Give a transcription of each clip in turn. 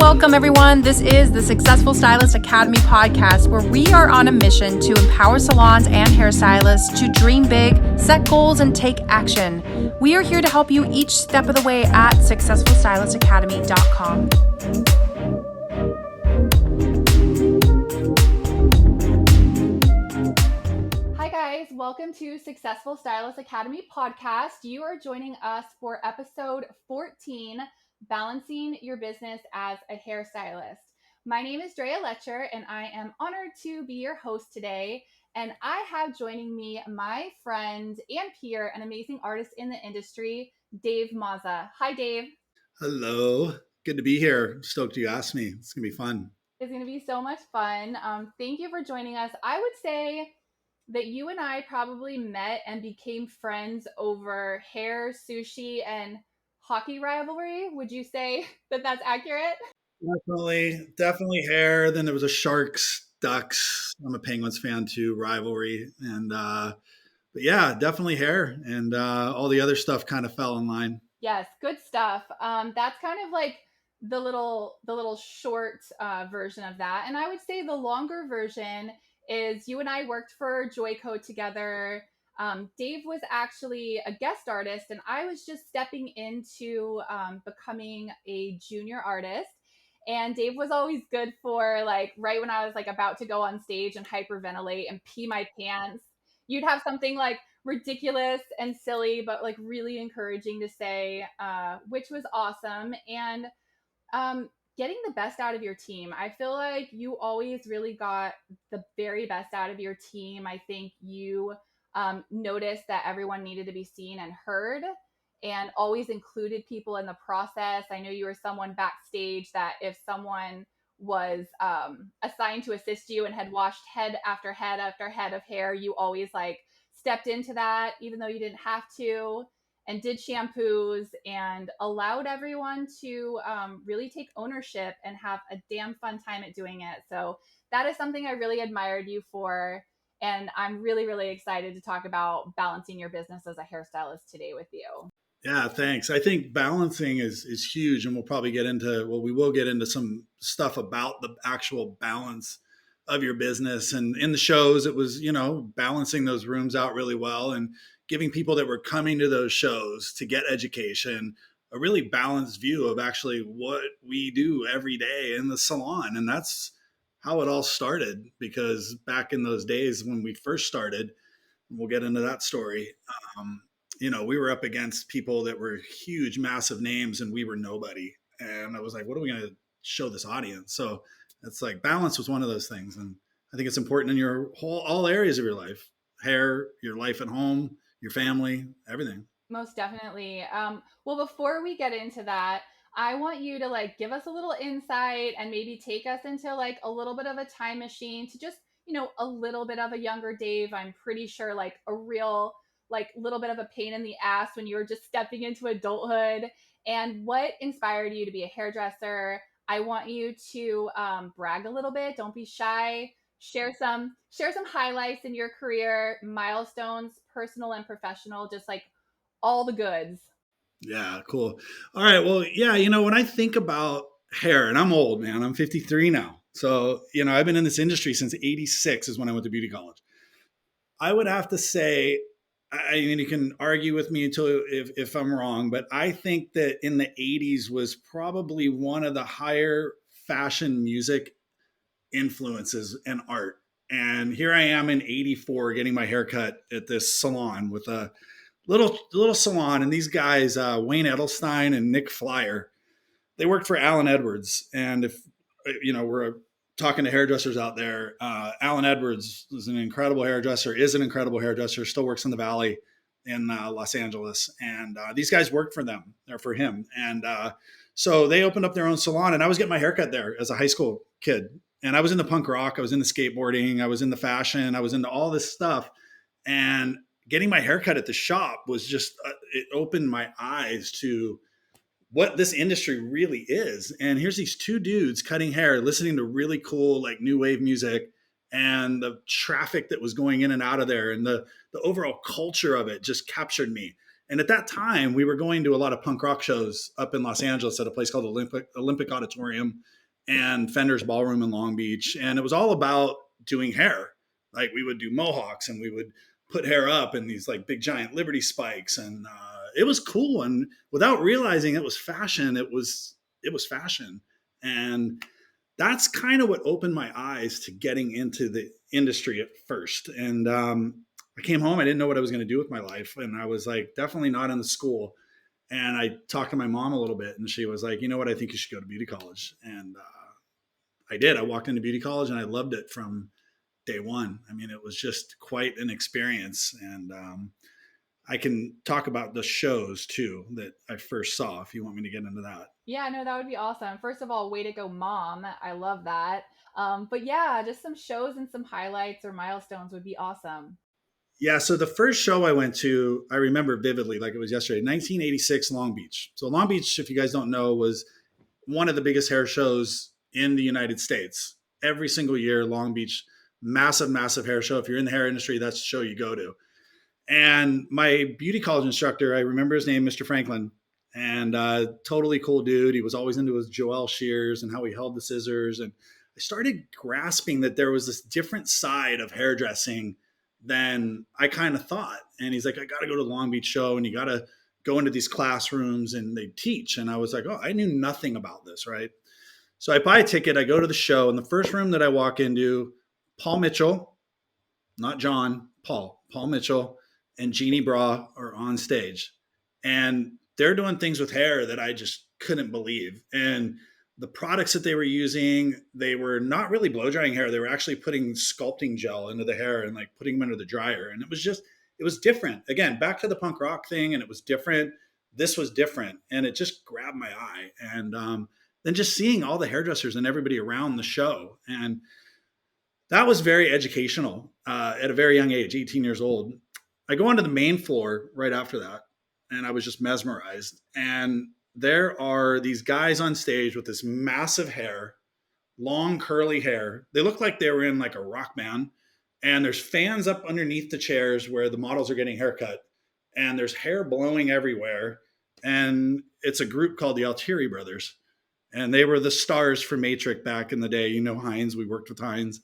Welcome, everyone. This is the Successful Stylist Academy podcast, where we are on a mission to empower salons and hairstylists to dream big, set goals, and take action. We are here to help you each step of the way at successfulstylistacademy.com. Hi, guys. Welcome to Successful Stylist Academy podcast. You are joining us for episode 14, Balancing Your Business as a Hairstylist. My name is Drea Letcher, and I am honored to be your host today. And I have joining me my friend and peer, an amazing artist in the industry, Dave Mazza. Hi, Dave. Hello. Good to be here. Stoked you asked me. It's going to be fun. It's going to be so much fun. Thank you for joining us. I would say that you and I probably met and became friends over hair, sushi, and hockey rivalry. Would you say that that's accurate? Definitely hair. Then there was a Sharks, Ducks. I'm a Penguins fan too, rivalry. But yeah, definitely hair. And all the other stuff kind of fell in line. Yes, good stuff. That's kind of like the little short version of that. And I would say the longer version is you and I worked for Joico together. Dave was actually a guest artist, and I was just stepping into becoming a junior artist. And Dave was always good for like right when I was like about to go on stage and hyperventilate and pee my pants. You'd have something like ridiculous and silly, but like really encouraging to say, which was awesome. And getting the best out of your team. I feel like you always really got the very best out of your team. I think you noticed that everyone needed to be seen and heard, and always included people in the process. I know you were someone backstage that if someone was assigned to assist you and had washed head after head after head of hair, you always like stepped into that, even though you didn't have to, and did shampoos and allowed everyone to really take ownership and have a damn fun time at doing it. So that is something I really admired you for. And I'm really, really excited to talk about balancing your business as a hairstylist today with you. Yeah, thanks. I think balancing is huge, and we will get into some stuff about the actual balance of your business. And in the shows, it was, balancing those rooms out really well and giving people that were coming to those shows to get education a really balanced view of actually what we do every day in the salon. And that's how it all started, because back in those days when we first started, we'll get into that story. We were up against people that were huge, massive names, and we were nobody. And I was like, what are we going to show this audience? So it's like balance was one of those things. And I think it's important in all areas of your life, hair, your life at home, your family, everything. Most definitely. Well, before we get into that, I want you to like give us a little insight and maybe take us into like a little bit of a time machine to just, a little bit of a younger Dave. I'm pretty sure like a real like little bit of a pain in the ass when you were just stepping into adulthood, and what inspired you to be a hairdresser. I want you to brag a little bit. Don't be shy. Share some highlights in your career, milestones, personal and professional, just like all the goods. Yeah, cool. All right. Well, yeah, when I think about hair, and I'm old, man, I'm 53 now. So, I've been in this industry since 86 is when I went to beauty college. I would have to say, I mean, you can argue with me until if I'm wrong, but I think that in the 80s was probably one of the higher fashion music influences and art. And here I am in 84 getting my haircut at this salon with a little salon. And these guys, Wayne Edelstein and Nick Flyer, they worked for Alan Edwards. And if, we're talking to hairdressers out there, Alan Edwards is an incredible hairdresser, still works in the Valley in Los Angeles. And these guys worked for them or for him. And so they opened up their own salon, and I was getting my haircut there as a high school kid. And I was into punk rock. I was into skateboarding. I was into fashion. I was into all this stuff. And getting my haircut at the shop was just, it opened my eyes to what this industry really is. And here's these two dudes cutting hair, listening to really cool, like new wave music, and the traffic that was going in and out of there, and the overall culture of it just captured me. And at that time, we were going to a lot of punk rock shows up in Los Angeles at a place called Olympic Auditorium and Fender's Ballroom in Long Beach. And it was all about doing hair. Like we would do mohawks and we would put hair up in these like big giant Liberty spikes. And it was cool. And without realizing it was fashion, it was fashion. And that's kind of what opened my eyes to getting into the industry at first. And I came home, I didn't know what I was going to do with my life. And I was like, definitely not in the school. And I talked to my mom a little bit, and she was like, you know what, I think you should go to beauty college. And I did. I walked into beauty college and I loved it from day one. I mean, it was just quite an experience. And I can talk about the shows too that I first saw if you want me to get into that. Yeah, no, that would be awesome. First of all, way to go, mom. I love that. But yeah, just some shows and some highlights or milestones would be awesome. Yeah, so the first show I went to, I remember vividly, like it was yesterday, 1986 Long Beach. So Long Beach, if you guys don't know, was one of the biggest hair shows in the United States. Every single year, Long Beach, massive, massive hair show. If you're in the hair industry, that's the show you go to. And my beauty college instructor, I remember his name, Mr. Franklin, and totally cool dude. He was always into his Joel shears and how he held the scissors. And I started grasping that there was this different side of hairdressing than I kind of thought. And he's like, I got to go to the Long Beach show and you got to go into these classrooms and they teach. And I was like, oh, I knew nothing about this, right? So I buy a ticket, I go to the show, and the first room that I walk into, Paul Mitchell, not John, Paul Mitchell, and Jeannie Bra are on stage. And they're doing things with hair that I just couldn't believe. And the products that they were using, they were not really blow drying hair. They were actually putting sculpting gel into the hair and like putting them under the dryer. And it was different. Again, back to the punk rock thing, and it was different. This was different. And it just grabbed my eye. And then just seeing all the hairdressers and everybody around the show. And that was very educational at a very young age, 18 years old. I go onto the main floor right after that, and I was just mesmerized. And there are these guys on stage with this massive hair, long curly hair. They look like they were in like a rock band. And there's fans up underneath the chairs where the models are getting haircut. And there's hair blowing everywhere. And it's a group called the Altieri Brothers. And they were the stars for Matrix back in the day. You know Hines, we worked with Hines,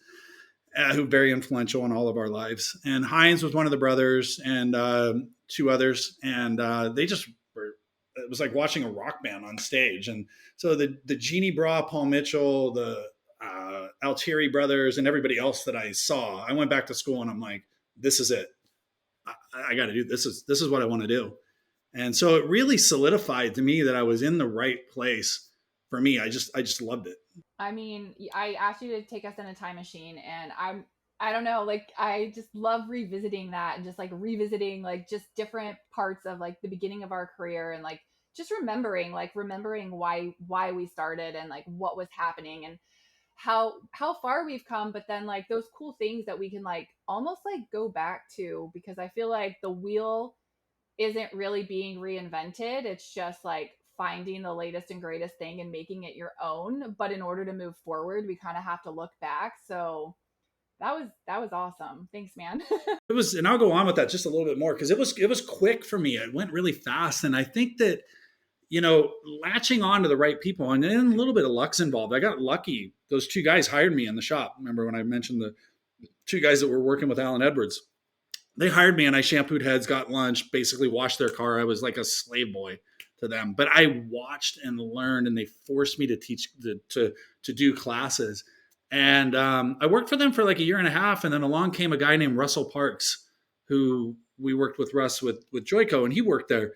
who very influential in all of our lives. And Hines was one of the brothers and two others. And they just were, it was like watching a rock band on stage. And so the Jeannie Bra, Paul Mitchell, the Altieri brothers, and everybody else that I saw, I went back to school and I'm like, this is it. I got to do this. This is what I want to do. And so it really solidified to me that I was in the right place for me. I just loved it. I mean, I asked you to take us in a time machine, and I don't know, like I just love revisiting that and just like revisiting like just different parts of like the beginning of our career and like just remembering why we started and like what was happening and how far we've come, but then like those cool things that we can like almost like go back to, because I feel like the wheel isn't really being reinvented. It's just like finding the latest and greatest thing and making it your own. But in order to move forward, we kind of have to look back. So that was awesome. Thanks, man. It was, and I'll go on with that just a little bit more because it was quick for me. It went really fast, and I think that latching on to the right people and then a little bit of luck's involved. I got lucky. Those two guys hired me in the shop. Remember when I mentioned the two guys that were working with Alan Edwards? They hired me and I shampooed heads, got lunch, basically washed their car. I was like a slave boy to them, but I watched and learned, and they forced me to teach to do classes. And I worked for them for like a year and a half, and then along came a guy named Russell Parks, who we worked with Russ with Joico, and he worked there.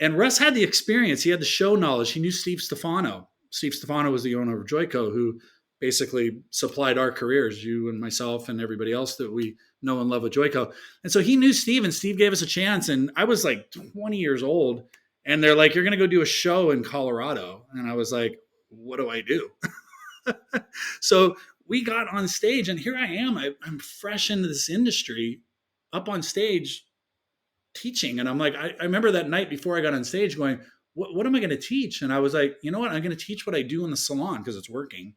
And Russ had the experience. He had the show knowledge. He knew Steve Stefano. Steve Stefano was the owner of Joico, who basically supplied our careers, you and myself and everybody else that we know and love at Joico. And so he knew Steve, and Steve gave us a chance. And I was like 20 years old, and they're like, you're going to go do a show in Colorado. And I was like, what do I do? So we got on stage, and here I am. I'm fresh into this industry, up on stage teaching. And I'm like, I remember that night before I got on stage going, what am I going to teach? And I was like, you know what? I'm going to teach what I do in the salon because it's working.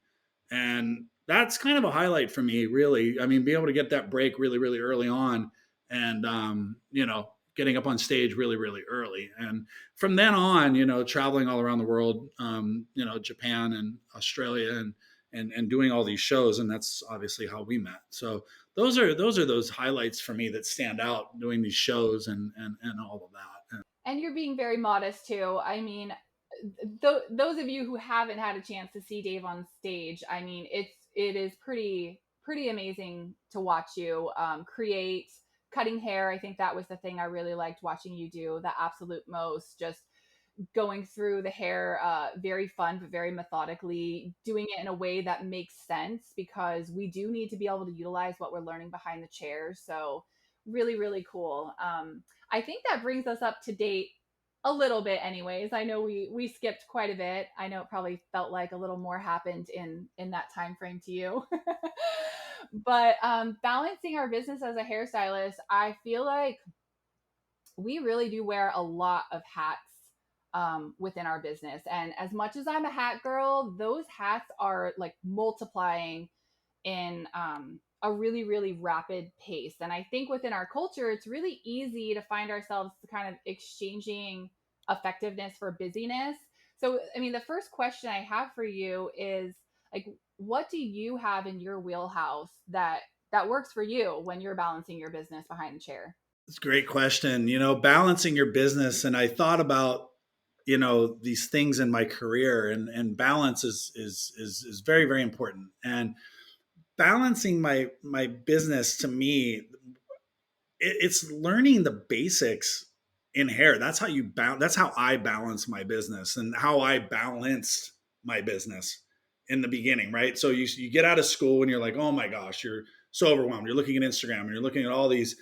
And that's kind of a highlight for me, really. I mean, be able to get that break really, really early on and, getting up on stage really, really early. And from then on, traveling all around the world, Japan and Australia and doing all these shows. And that's obviously how we met. So those are those highlights for me that stand out doing these shows and all of that. And you're being very modest too. I mean, those of you who haven't had a chance to see Dave on stage, I mean, it is pretty amazing to watch you create cutting hair. I think that was the thing I really liked watching you do the absolute most. Just going through the hair very fun but very methodically, doing it in a way that makes sense because we do need to be able to utilize what we're learning behind the chair. So really, really cool. I think that brings us up to date a little bit anyways. I know we skipped quite a bit. I know it probably felt like a little more happened in that time frame to you. But balancing our business as a hairstylist, I feel like we really do wear a lot of hats within our business. And as much as I'm a hat girl, those hats are like multiplying in a really, really rapid pace. And I think within our culture, it's really easy to find ourselves kind of exchanging effectiveness for busyness. So, I mean, the first question I have for you is like, what do you have in your wheelhouse that works for you when you're balancing your business behind the chair? It's a great question. Balancing your business, and I thought about these things in my career, and balance is very, very important. And balancing my business, to me, it's learning the basics in hair. That's how that's how I balance my business and how I balanced my business in the beginning, right? So you get out of school and you're like, oh my gosh, you're so overwhelmed. You're looking at Instagram and you're looking at all these,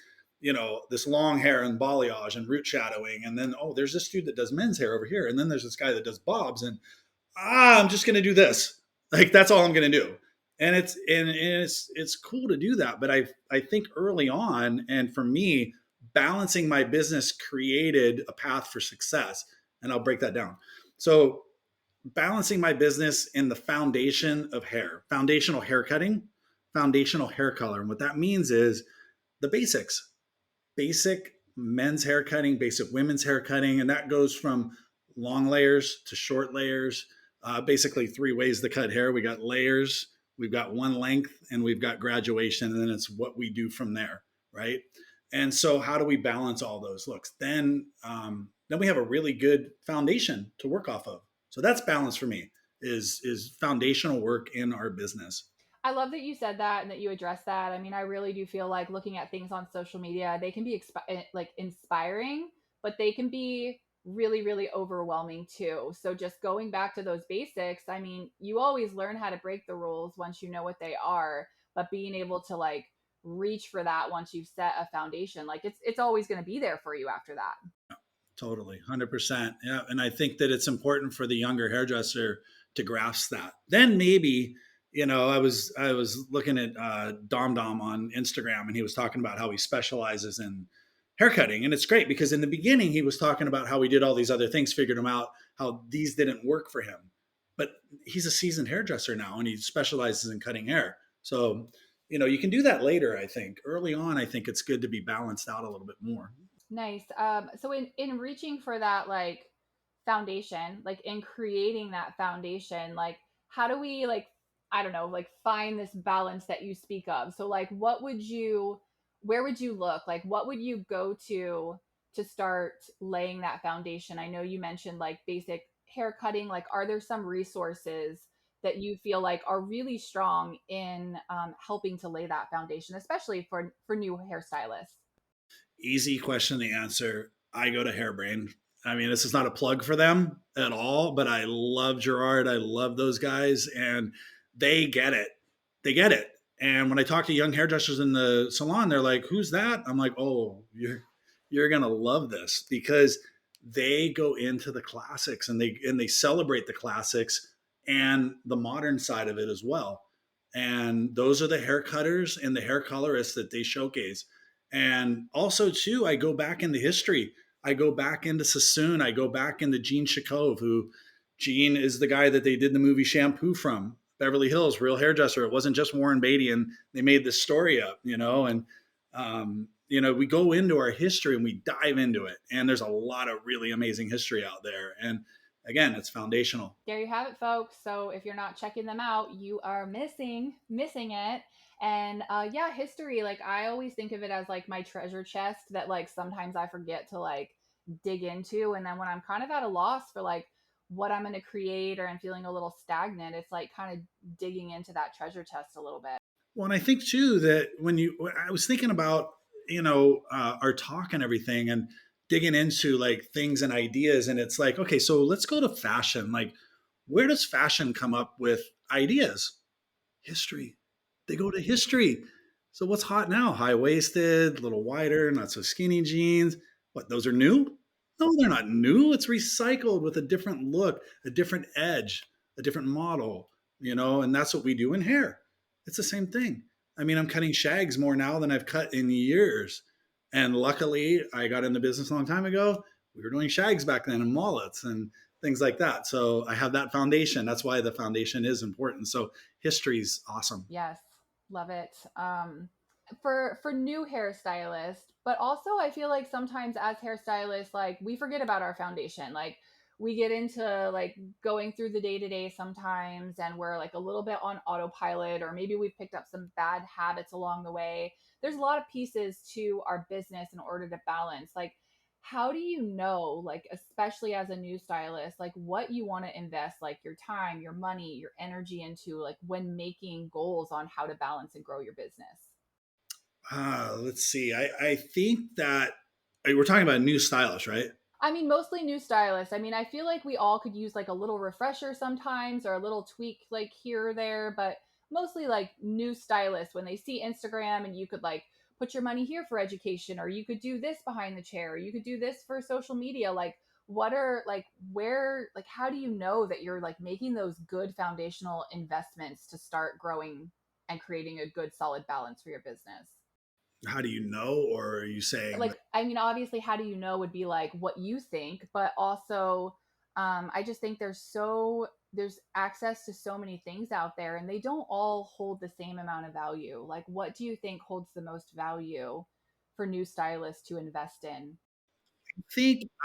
this long hair and balayage and root shadowing. And then, oh, there's this dude that does men's hair over here. And then there's this guy that does bobs. And I'm just going to do this. Like, that's all I'm going to do. And it's cool to do that. But I think early on, and for me, balancing my business created a path for success. And I'll break that down. So balancing my business in the foundation of hair, foundational hair cutting, foundational hair color. And what that means is the basics, basic men's hair cutting, basic women's hair cutting. And that goes from long layers to short layers, basically three ways to cut hair. We got layers, we've got one length, and we've got graduation. And then it's what we do from there, right? And so how do we balance all those looks? Then we have a really good foundation to work off of. So that's balance for me, is foundational work in our business. I love that you said that and that you addressed that. I mean, I really do feel like looking at things on social media, they can be like inspiring, but they can be really, really overwhelming too. So just going back to those basics, I mean, you always learn how to break the rules once you know what they are, but being able to like reach for that once you've set a foundation, like it's always going to be there for you after that. Totally, 100%. Yeah, and I think that it's important for the younger hairdresser to grasp that. Then maybe, I was looking at Dom Dom on Instagram, and he was talking about how he specializes in haircutting, and it's great because in the beginning he was talking about how he did all these other things, figured them out, how these didn't work for him, but he's a seasoned hairdresser now, and he specializes in cutting hair. So, you can do that later. I think early on, I think it's good to be balanced out a little bit more. Nice. So in reaching for that like foundation, like in creating that foundation, like how do we like I don't know, like find this balance that you speak of? So like where would you look? Like what would you go to start laying that foundation? I know you mentioned like basic hair cutting. Like are there some resources that you feel like are really strong in helping to lay that foundation, especially for new hairstylists? Easy question to answer. I go to Hairbrain. I mean, this is not a plug for them at all, but I love Gerard. I love those guys, and they get it. They get it. And when I talk to young hairdressers in the salon, they're like, "Who's that?" I'm like, "Oh, you're gonna love this," because they go into the classics and they celebrate the classics and the modern side of it as well. And those are the hair cutters and the hair colorists that they showcase. And also, too, I go back into history. I go back into Sassoon. I go back into Gene Shakov, who Gene is the guy that they did the movie Shampoo from. Beverly Hills, real hairdresser. It wasn't just Warren Beatty, and they made this story up, and we go into our history and we dive into it. And there's a lot of really amazing history out there. And again, it's foundational. There you have it, folks. So if you're not checking them out, you are missing it. And yeah, history, like I always think of it as like my treasure chest that like sometimes I forget to like dig into. And then when I'm kind of at a loss for like what I'm going to create, or I'm feeling a little stagnant, it's like kind of digging into that treasure chest a little bit. Well, and I think too that I was thinking about, our talk and everything, and digging into like things and ideas. And it's like, okay, so let's go to fashion. Like, where does fashion come up with ideas? History. They go to history. So what's hot now? High waisted, a little wider, not so skinny jeans. What, those are new? No, they're not new. It's recycled with a different look, a different edge, a different model, and that's what we do in hair. It's the same thing. I mean, I'm cutting shags more now than I've cut in years. And luckily, I got in the business a long time ago. We were doing shags back then and mullets and things like that. So I have that foundation. That's why the foundation is important. So history's awesome. Yes, love it. For new hairstylists, but also I feel like sometimes as hairstylists, like we forget about our foundation. Like we get into like going through the day to day sometimes, and we're like a little bit on autopilot, or maybe we've picked up some bad habits along the way. There's a lot of pieces to our business in order to balance. Like how do you know, like especially as a new stylist, like what you want to invest like your time, your money, your energy into, like when making goals on how to balance and grow your business? Let's see. I think that we're talking about a new stylist, right? I mean, mostly new stylists. I mean, I feel like we all could use like a little refresher sometimes, or a little tweak like here or there, but mostly like new stylists when they see Instagram and you could like put your money here for education, or you could do this behind the chair, or you could do this for social media. Like, what are like, where, like, how do you know that you're like making those good foundational investments to start growing and creating a good solid balance for your business? How do you know? Or are you saying Like, like, I mean, obviously how do you know would be like what you think, but also I just think there's access to so many things out there, and they don't all hold the same amount of value. Like what do you think holds the most value for new stylists to invest in?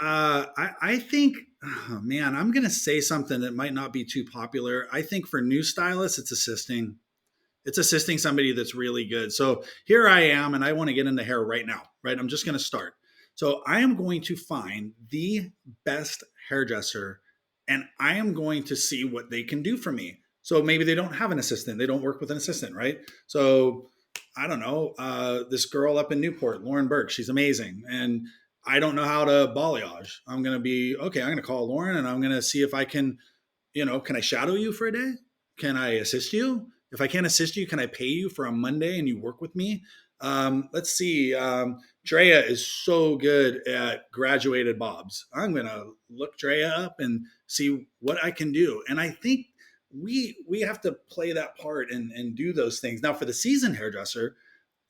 I think, oh, man, I'm going to say something that might not be too popular. I think for new stylists, it's assisting somebody that's really good. So here I am, and I want to get into hair right now, right? I'm just going to start. So I am going to find the best hairdresser, and I am going to see what they can do for me. So maybe they don't have an assistant, they don't work with an assistant, right? So I don't know, this girl up in Newport, Lauren Burke, she's amazing. And I don't know how to balayage. I'm going to be, okay, I'm going to call Lauren and I'm going to see if I can, can I shadow you for a day? Can I assist you? If I can't assist you, can I pay you for a Monday and you work with me? Let's see. Drea is so good at graduated bobs. I'm going to look Drea up and see what I can do. And I think we have to play that part and do those things. Now, for the seasoned hairdresser,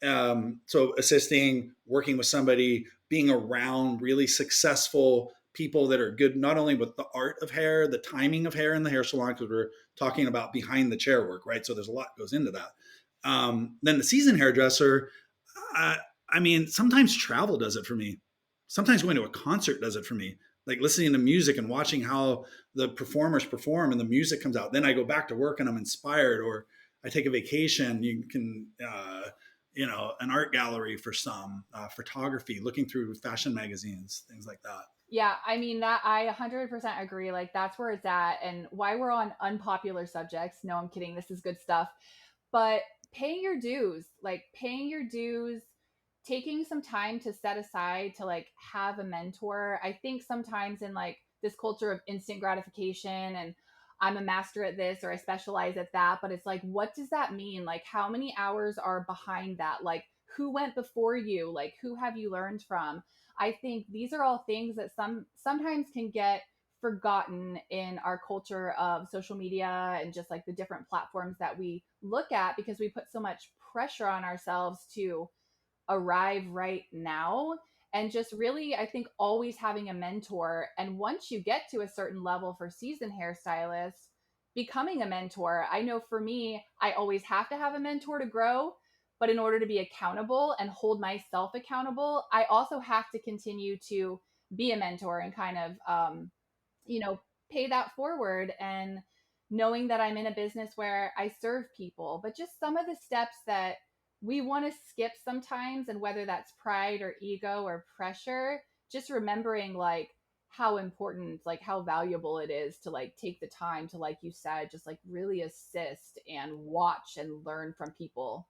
so assisting, working with somebody, being around really successful people that are good, not only with the art of hair, the timing of hair in the hair salon, because we're talking about behind the chair work, right? So there's a lot goes into that. Then the seasoned hairdresser, I, I mean, sometimes travel does it for me. Sometimes going to a concert does it for me. Like listening to music and watching how the performers perform and the music comes out. Then I go back to work and I'm inspired, or I take a vacation. You can, an art gallery for some, photography, looking through fashion magazines, things like that. Yeah, I mean that I 100% agree. Like that's where it's at, and why we're on unpopular subjects. No, I'm kidding. This is good stuff. But paying your dues, like paying your dues, taking some time to set aside to like have a mentor. I think sometimes in like this culture of instant gratification, and I'm a master at this or I specialize at that, but it's like what does that mean? Like how many hours are behind that? Like who went before you? Like who have you learned from? I think these are all things that sometimes can get forgotten in our culture of social media and just like the different platforms that we look at, because we put so much pressure on ourselves to arrive right now. And just really, I think always having a mentor. And once you get to a certain level for seasoned hairstylists, becoming a mentor. I know for me, I always have to have a mentor to grow. But in order to be accountable and hold myself accountable, I also have to continue to be a mentor and kind of, you know, pay that forward, and knowing that I'm in a business where I serve people, but just some of the steps that we want to skip sometimes, and whether that's pride or ego or pressure, just remembering like how important, like how valuable it is to like take the time to, like you said, just like really assist and watch and learn from people.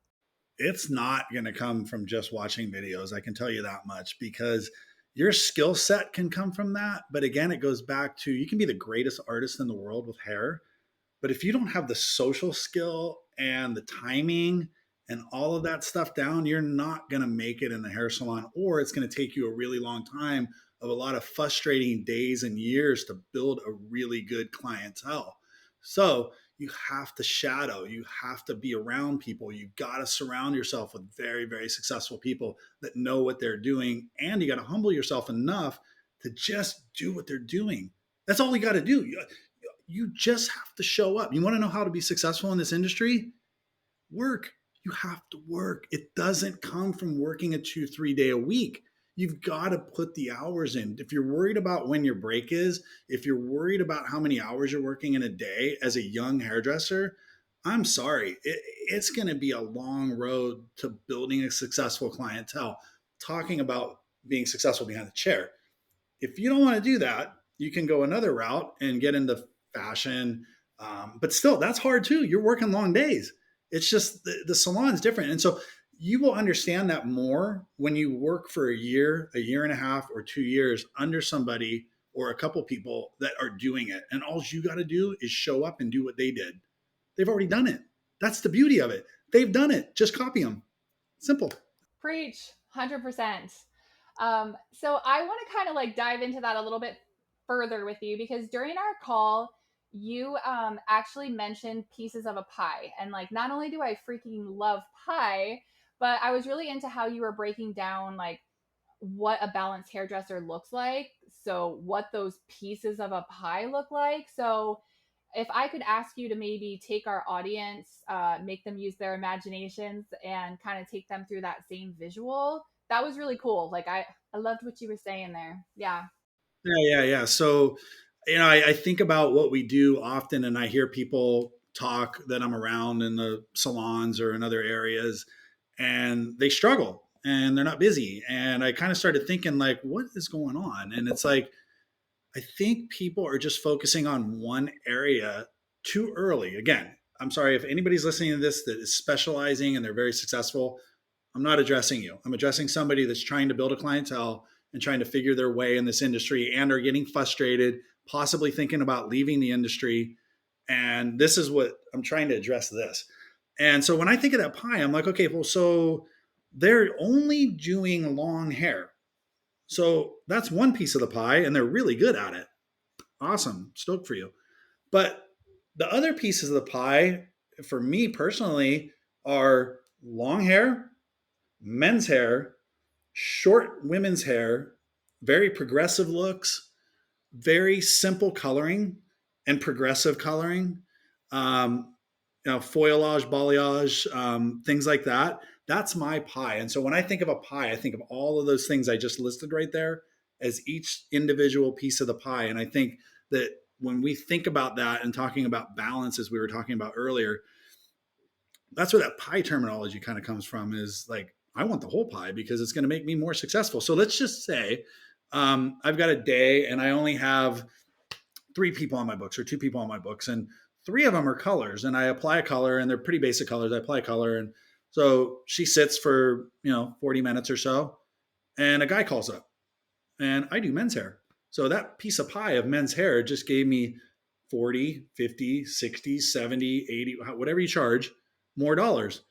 It's not going to come from just watching videos. I can tell you that much, because your skill set can come from that. But again, it goes back to, you can be the greatest artist in the world with hair, but if you don't have the social skill and the timing and all of that stuff down, you're not going to make it in the hair salon, or it's going to take you a really long time of a lot of frustrating days and years to build a really good clientele. So you have to shadow, you have to be around people. You've got to surround yourself with very, very successful people that know what they're doing. And you got to humble yourself enough to just do what they're doing. That's all you got to do. You just have to show up. You want to know how to be successful in this industry? Work. You have to work. It doesn't come from working a 2, 3 day a week. You've got to put the hours in. If you're worried about when your break is, if you're worried about how many hours you're working in a day as a young hairdresser, I'm sorry. It's going to be a long road to building a successful clientele. Talking about being successful behind the chair. If you don't want to do that, you can go another route and get into fashion. But still, that's hard too. You're working long days. It's just the salon is different. And so you will understand that more when you work for a year and a half, or 2 years under somebody or a couple people that are doing it. And all you got to do is show up and do what they did. They've already done it. That's the beauty of it. They've done it. Just copy them. Simple. Preach, 100%. So I want to kind of like dive into that a little bit further with you, because during our call, you actually mentioned pieces of a pie. And like, not only do I freaking love pie, but I was really into how you were breaking down like what a balanced hairdresser looks like. So, what those pieces of a pie look like. So, if I could ask you to maybe take our audience, make them use their imaginations and kind of take them through that same visual, that was really cool. Like I loved what you were saying there. Yeah. Yeah. So, I think about what we do often, and I hear people talk that I'm around in the salons or in other areas, and they struggle and they're not busy. And I kind of started thinking, like, what is going on? And it's like, I think people are just focusing on one area too early. Again, I'm sorry if anybody's listening to this that is specializing and they're very successful. I'm not addressing you. I'm addressing somebody that's trying to build a clientele and trying to figure their way in this industry and are getting frustrated, possibly thinking about leaving the industry. And this is what I'm trying to address this. And so when I think of that pie, I'm like, okay, well, so they're only doing long hair. So that's one piece of the pie, and they're really good at it. Awesome. Stoked for you. But the other pieces of the pie, for me personally, are long hair, men's hair, short women's hair, very progressive looks, very simple coloring and progressive coloring, um, foliage, balayage, things like that. That's my pie. And so when I think of a pie, I think of all of those things I just listed right there as each individual piece of the pie. And I think that when we think about that and talking about balance, as we were talking about earlier, that's where that pie terminology kind of comes from, is like, I want the whole pie because it's going to make me more successful. So let's just say I've got a day and I only have 3 people on my books or 2 people on my books, and 3 of them are colors, and I apply a color, and they're pretty basic colors. I apply a color. And so she sits for, 40 minutes or so, and a guy calls up and I do men's hair. So that piece of pie of men's hair just gave me 40, 50, 60, 70, 80, whatever you charge, more dollars.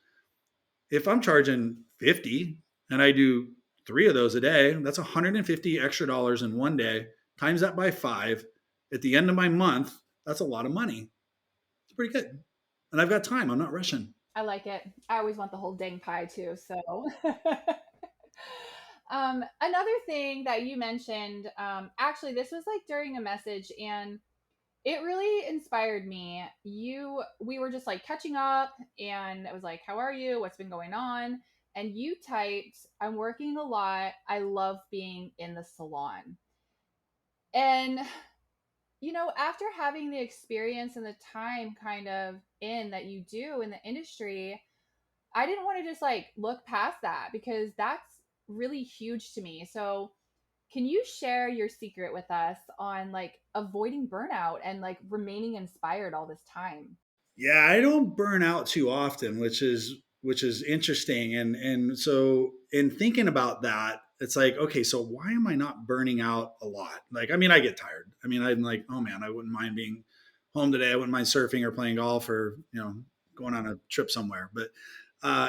If I'm charging 50 and I do 3 of those a day, that's 150 extra dollars in one day. Times that by 5. At the end of my month, that's a lot of money. It's pretty good. And I've got time. I'm not rushing. I like it. I always want the whole dang pie too. So, another thing that you mentioned, actually, this was like during a message, and It really inspired me. We were just like catching up, and it was like, how are you? What's been going on? And you typed, I'm working a lot. I love being in the salon. And, after having the experience and the time kind of in that you do in the industry, I didn't want to just like look past that because that's really huge to me. So, can you share your secret with us on like avoiding burnout and like remaining inspired all this time? Yeah, I don't burn out too often, which is interesting. And so in thinking about that, it's like, okay, so why am I not burning out a lot? Like, I mean, I get tired. I mean, I'm like, oh man, I wouldn't mind being home today. I wouldn't mind surfing or playing golf or, going on a trip somewhere. But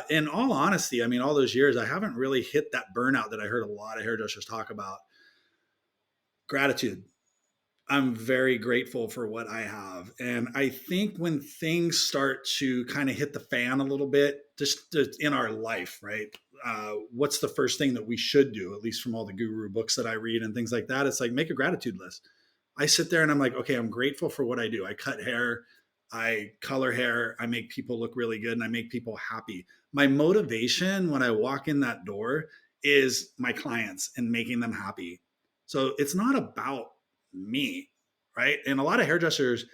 in all honesty, I mean, all those years, I haven't really hit that burnout that I heard a lot of hairdressers talk about. Gratitude. I'm very grateful for what I have. And I think when things start to kind of hit the fan a little bit, just in our life, right? What's the first thing that we should do, at least from all the guru books that I read and things like that? It's like make a gratitude list. I sit there and I'm like, okay, I'm grateful for what I do. I cut hair, I color hair, I make people look really good, and I make people happy. My motivation when I walk in that door is my clients and making them happy. So it's not about me, right? And a lot of hairdressers,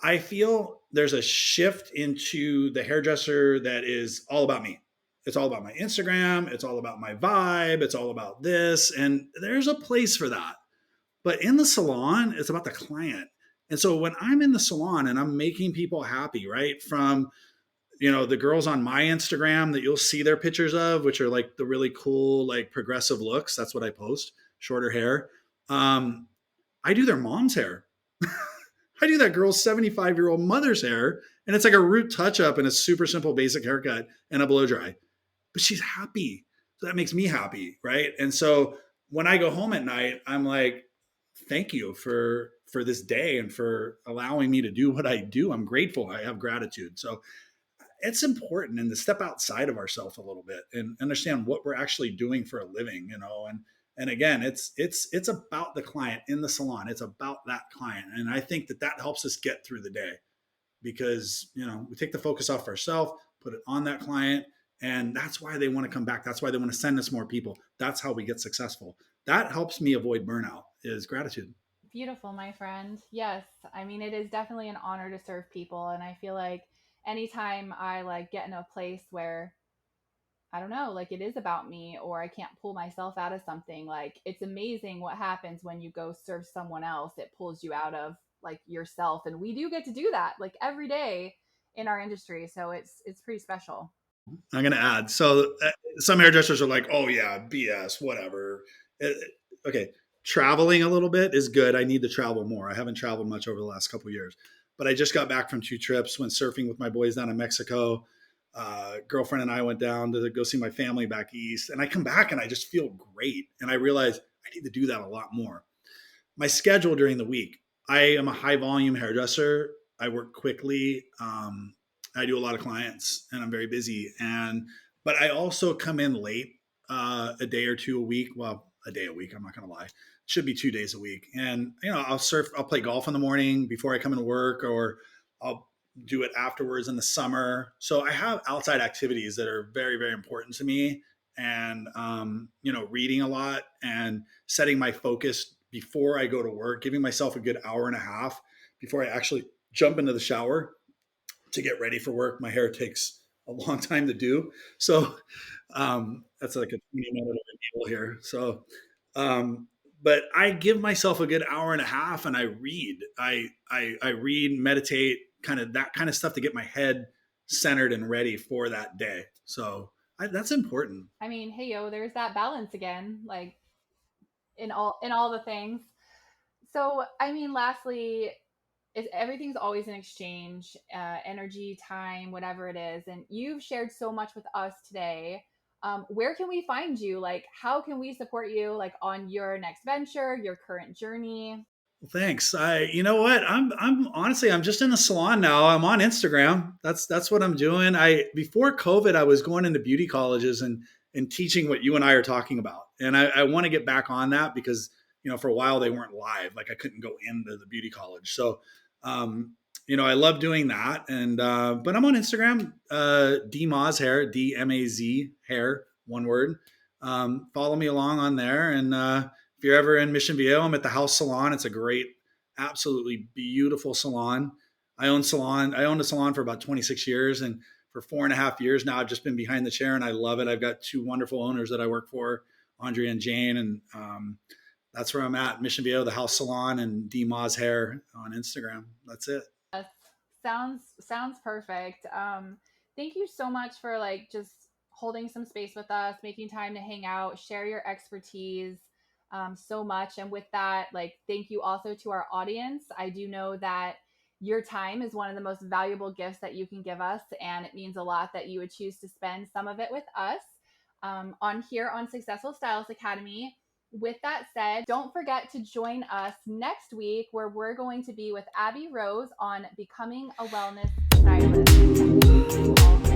I feel there's a shift into the hairdresser that is all about me. It's all about my Instagram. It's all about my vibe. It's all about this. And there's a place for that. But in the salon, it's about the client. And so when I'm in the salon and I'm making people happy, right? From, the girls on my Instagram that you'll see their pictures of, which are like the really cool, like progressive looks. That's what I post, shorter hair. Um, I do their mom's hair. I do that girl's 75-year-old mother's hair, and it's like a root touch up and a super simple basic haircut and a blow dry. But she's happy. So that makes me happy, right? And so when I go home at night, I'm like, thank you for this day and for allowing me to do what I do. I'm grateful. I have gratitude. So it's important and to step outside of ourselves a little bit and understand what we're actually doing for a living, and again, it's about the client in the salon. It's about that client, and I think that helps us get through the day because we take the focus off ourselves, put it on that client, and that's why they want to come back. That's why they want to send us more people. That's how we get successful. That helps me avoid burnout is gratitude. Beautiful, my friend. Yes, I mean it is definitely an honor to serve people, and I feel like anytime I like get in a place where I don't know, like it is about me or I can't pull myself out of something, like it's amazing what happens when you go serve someone else. It pulls you out of like yourself, and we do get to do that like every day in our industry, so it's pretty special. I'm going to add. So some hairdressers are like, oh, yeah, BS, whatever. Okay. Traveling a little bit is good. I need to travel more. I haven't traveled much over the last couple of years, but I just got back from 2 trips, went surfing with my boys down in Mexico. Girlfriend and I went down to go see my family back east. And I come back and I just feel great. And I realize I need to do that a lot more. My schedule during the week, I am a high volume hairdresser. I work quickly. I do a lot of clients and I'm very busy. But I also come in late, a day or two a week. Well, a day a week. I'm not going to lie. It should be 2 days a week. And, I'll surf, I'll play golf in the morning before I come into work, or I'll do it afterwards in the summer. So I have outside activities that are very, very important to me. And, reading a lot and setting my focus before I go to work, giving myself a good hour and a half before I actually jump into the shower to get ready for work. My hair takes a long time to do. So that's like a 20-minute deal here. So, um, but I give myself a good hour and a half and I read. I read, meditate, kind of that kind of stuff to get my head centered and ready for that day. So that's important. I mean, hey yo, there's that balance again, like in all the things. So, I mean, lastly, everything's always an exchange, energy, time, whatever it is. And you've shared so much with us today. Where can we find you? Like, how can we support you, like, on your next venture, your current journey? Well, thanks. You know what? I'm honestly, I'm just in the salon now. I'm on Instagram. That's what I'm doing. Before COVID, I was going into beauty colleges and teaching what you and I are talking about. And I want to get back on that because for a while they weren't live. Like I couldn't go into the beauty college. So, I love doing that. And, but I'm on Instagram, Dmaz hair, DMAZ hair, one word. Follow me along on there. And, if you're ever in Mission Viejo, I'm at the House Salon. It's a great, absolutely beautiful salon. I owned a salon for about 26 years, and for 4.5 years now, I've just been behind the chair, and I love it. I've got two wonderful owners that I work for, Andrea and Jane, and that's where I'm at. Mission Viejo, the House Salon, and D Moz Hair on Instagram. That's it. Yes. Sounds perfect. Thank you so much for like just holding some space with us, making time to hang out, share your expertise so much. And with that, like thank you also to our audience. I do know that your time is one of the most valuable gifts that you can give us, and it means a lot that you would choose to spend some of it with us on here on Successful Stylist Academy. With that said, don't forget to join us next week where we're going to be with Abby Rose on becoming a wellness stylist. Thank you all